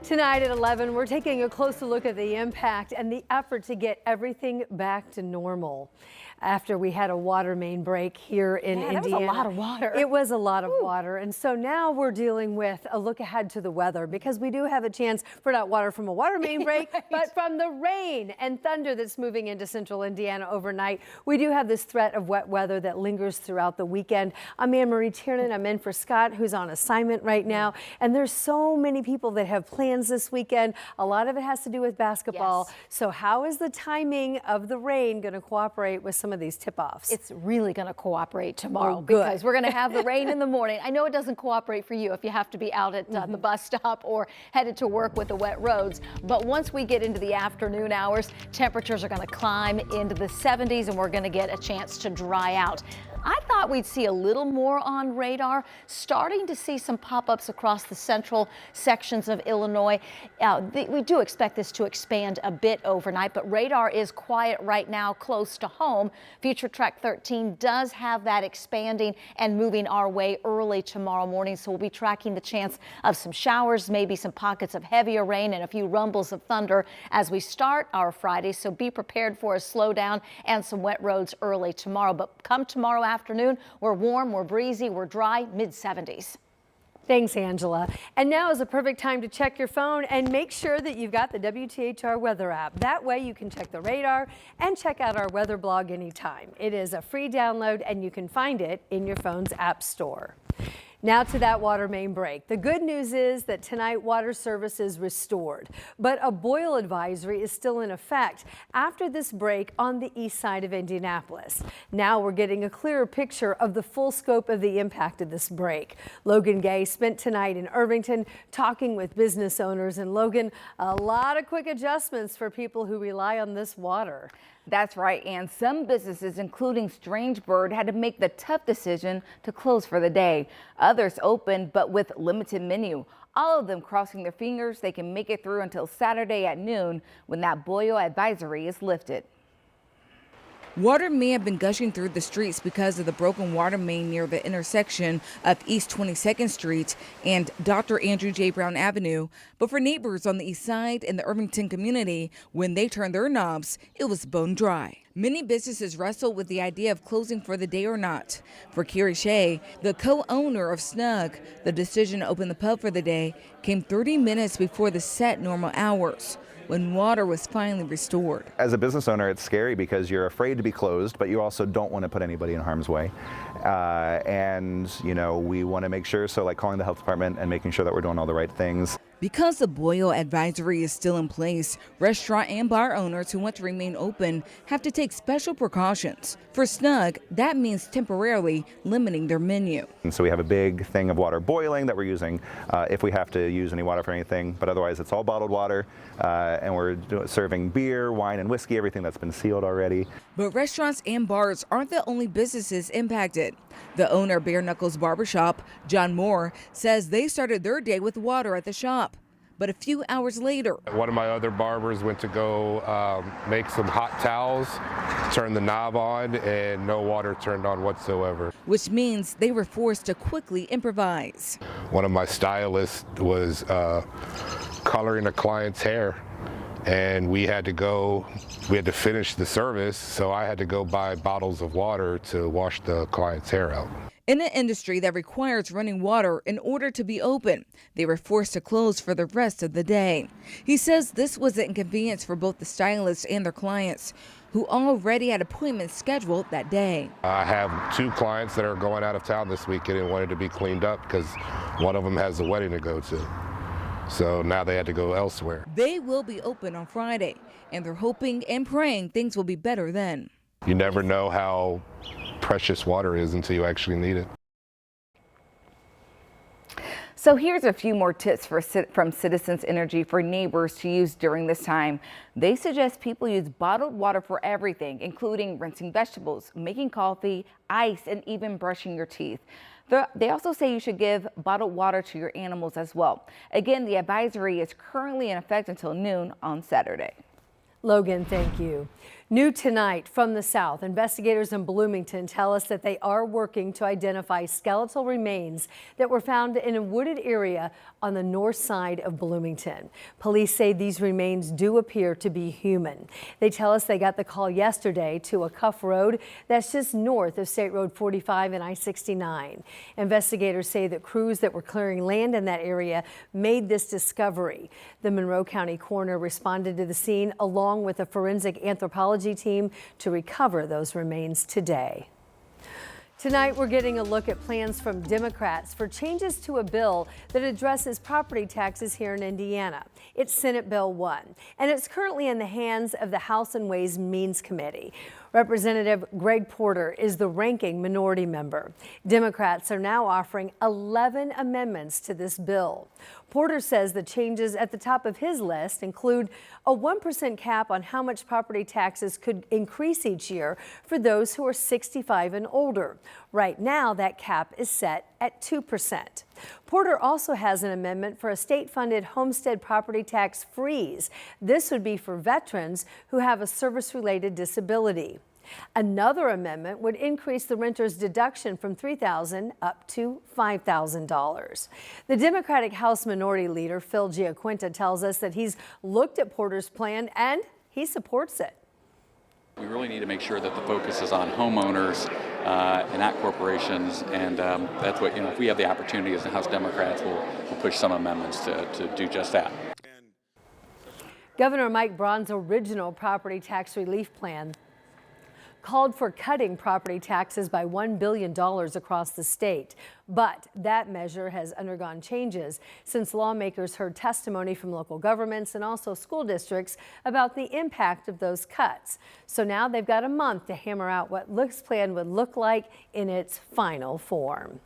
Tonight at 11, we're taking a closer look at the impact and the effort to get everything back to normal. After we had a water main break here in Indiana. That was a lot of water. It was a lot of water. And so now we're dealing with a look ahead to the weather, because we do have a chance for not water from a water main break, right, but from the rain and thunder that's moving into central Indiana overnight. We do have this threat of wet weather that lingers throughout the weekend. I'm Anne-Marie Tiernan. I'm in for Scott, who's on assignment right now. And there's so many people that have plans this weekend. A lot of it has to do with basketball. Yes. So how is the timing of the rain going to cooperate with some of these tip-offs? It's really going to cooperate tomorrow, good. because we're going to have the rain in the morning. I know it doesn't cooperate for you if you have to be out at the bus stop or headed to work with the wet roads. But once we get into the afternoon hours, temperatures are going to climb into the 70s and we're going to get a chance to dry out. I thought we'd see a little more on radar, starting to see some pop-ups across the central sections of Illinois. We do expect this to expand a bit overnight, but radar is quiet right now close to home. Future Track 13 does have that expanding and moving our way early tomorrow morning, so we'll be tracking the chance of some showers, maybe some pockets of heavier rain and a few rumbles of thunder as we start our Friday, so be prepared for a slowdown and some wet roads early tomorrow. But come tomorrow afternoon, we're warm, we're breezy, we're dry, mid-70s. Thanks, Angela. And now is a perfect time to check your phone and make sure that you've got the WTHR weather app. That way you can check the radar and check out our weather blog anytime. It is a free download and you can find it in your phone's app store. Now to that water main break. The good news is that tonight water service is restored, but a boil advisory is still in effect after this break on the east side of Indianapolis. Now we're getting a clearer picture of the full scope of the impact of this break. Logan Gay spent tonight in Irvington talking with business owners, and Logan, a lot of quick adjustments for people who rely on this water. That's right, and some businesses, including Strange Bird, had to make the tough decision to close for the day. Others opened, but with limited menu. All of them crossing their fingers they can make it through until Saturday at noon, when that boil advisory is lifted. Water may have been gushing through the streets because of the broken water main near the intersection of East 22nd Street and Dr. Andrew J. Brown Avenue. But for neighbors on the east side and the Irvington community, when they turned their knobs, it was bone dry. Many businesses wrestle with the idea of closing for the day or not. For Carrie Shea, the co-owner of Snug, the decision to open the pub for the day came 30 minutes before the set normal hours, when water was finally restored. As a business owner, it's scary because you're afraid to be closed, but you also don't want to put anybody in harm's way. And, you know, we want to make sure, so like calling the health department and making sure that we're doing all the right things. Because the boil advisory is still in place, restaurant and bar owners who want to remain open have to take special precautions. For Snug, that means temporarily limiting their menu. And so we have a big thing of water boiling that we're using if we have to use any water for anything, but otherwise it's all bottled water, and we're serving beer, wine, and whiskey, everything that's been sealed already. But restaurants and bars aren't the only businesses impacted. The owner of Bare Knuckles Barbershop, John Moore, says they started their day with water at the shop. But a few hours later, one of my other barbers went to go make some hot towels, turned the knob on, and no water turned on whatsoever. Which means they were forced to quickly improvise. One of my stylists was coloring a client's hair, and we had to finish the service, so I had to go buy bottles of water to wash the client's hair out. In an industry that requires running water in order to be open, they were forced to close for the rest of the day. He says this was an inconvenience for both the stylists and their clients, who already had appointments scheduled that day. I have 2 clients that are going out of town this weekend and wanted to be cleaned up because one of them has a wedding to go to. So now they had to go elsewhere. They will be open on Friday, and they're hoping and praying things will be better then. You never know how precious water is until you actually need it. So here's a few more tips from Citizens Energy for neighbors to use during this time. They suggest people use bottled water for everything, including rinsing vegetables, making coffee, ice, and even brushing your teeth. They also say you should give bottled water to your animals as well. Again, the advisory is currently in effect until noon on Saturday. Logan, thank you. New tonight from the south, investigators in Bloomington tell us that they are working to identify skeletal remains that were found in a wooded area on the north side of Bloomington. Police say these remains do appear to be human. They tell us they got the call yesterday to a cuff road that's just north of State Road 45 and I-69. Investigators say that crews that were clearing land in that area made this discovery. The Monroe County coroner responded to the scene along with a forensic anthropology team to recover those remains today. Tonight, we're getting a look at plans from Democrats for changes to a bill that addresses property taxes here in Indiana. It's Senate Bill 1, and it's currently in the hands of the House and Ways and Means Committee. Representative Greg Porter is the ranking minority member. Democrats are now offering 11 amendments to this bill. Porter says the changes at the top of his list include a 1% cap on how much property taxes could increase each year for those who are 65 and older. Right now, that cap is set at 2%. Porter also has an amendment for a state-funded homestead property tax freeze. This would be for veterans who have a service-related disability. Another amendment would increase the renter's deduction from $3,000 up to $5,000. The Democratic House Minority Leader Phil Giaquinta tells us that he's looked at Porter's plan and he supports it. We really need to make sure that the focus is on homeowners and not corporations, and that's what, if we have the opportunity as the House Democrats, we'll push some amendments to do just that. Governor Mike Braun's original property tax relief plan called for cutting property taxes by $1 billion across the state. But that measure has undergone changes since lawmakers heard testimony from local governments and also school districts about the impact of those cuts. So now they've got a month to hammer out what this plan would look like in its final form.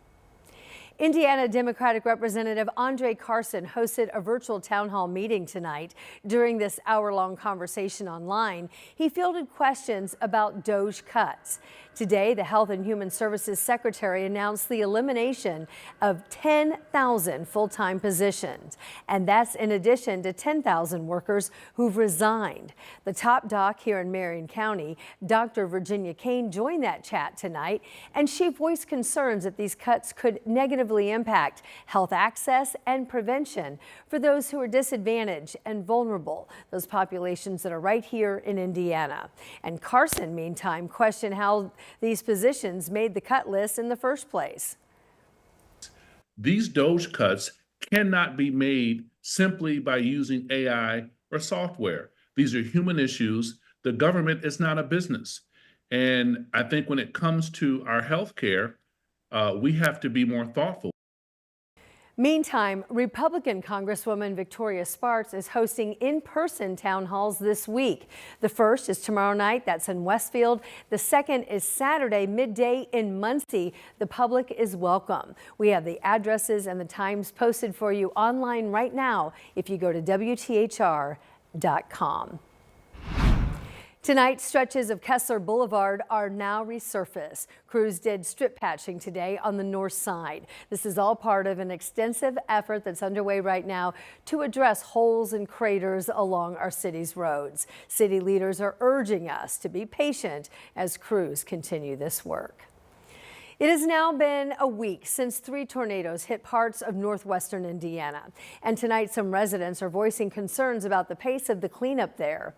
Indiana Democratic Representative Andre Carson hosted a virtual town hall meeting tonight. During this hour-long conversation online, he fielded questions about DOGE cuts. Today, the Health and Human Services Secretary announced the elimination of 10,000 full-time positions, and that's in addition to 10,000 workers who've resigned. The top doc here in Marion County, Dr. Virginia Kane, joined that chat tonight, and she voiced concerns that these cuts could negatively impact health access and prevention for those who are disadvantaged and vulnerable, those populations that are right here in Indiana. And Carson, meantime, questioned how these positions made the cut list in the first place. These DOGE cuts cannot be made simply by using AI or software. These are human issues. The government is not a business. And I think when it comes to our health care, we have to be more thoughtful. Meantime, Republican Congresswoman Victoria Spartz is hosting in-person town halls this week. The first is tomorrow night, that's in Westfield. The second is Saturday midday in Muncie. The public is welcome. We have the addresses and the times posted for you online right now if you go to WTHR.com. Tonight, stretches of Kessler Boulevard are now resurfaced. Crews did strip patching today on the north side. This is all part of an extensive effort that's underway right now to address holes and craters along our city's roads. City leaders are urging us to be patient as crews continue this work. It has now been a week since 3 tornadoes hit parts of northwestern Indiana. And tonight, some residents are voicing concerns about the pace of the cleanup there.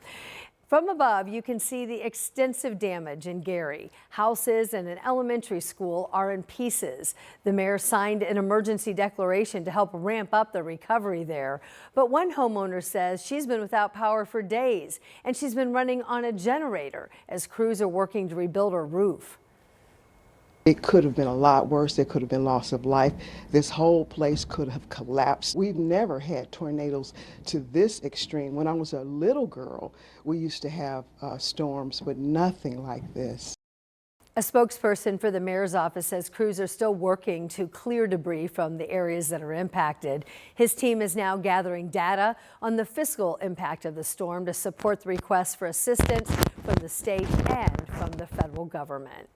From above, you can see the extensive damage in Gary. Houses and an elementary school are in pieces. The mayor signed an emergency declaration to help ramp up the recovery there. But one homeowner says she's been without power for days, and she's been running on a generator as crews are working to rebuild her roof. It could have been a lot worse. There could have been loss of life. This whole place could have collapsed. We've never had tornadoes to this extreme. When I was a little girl, we used to have storms, but nothing like this. A spokesperson for the mayor's office says crews are still working to clear debris from the areas that are impacted. His team is now gathering data on the fiscal impact of the storm to support the request for assistance from the state and from the federal government.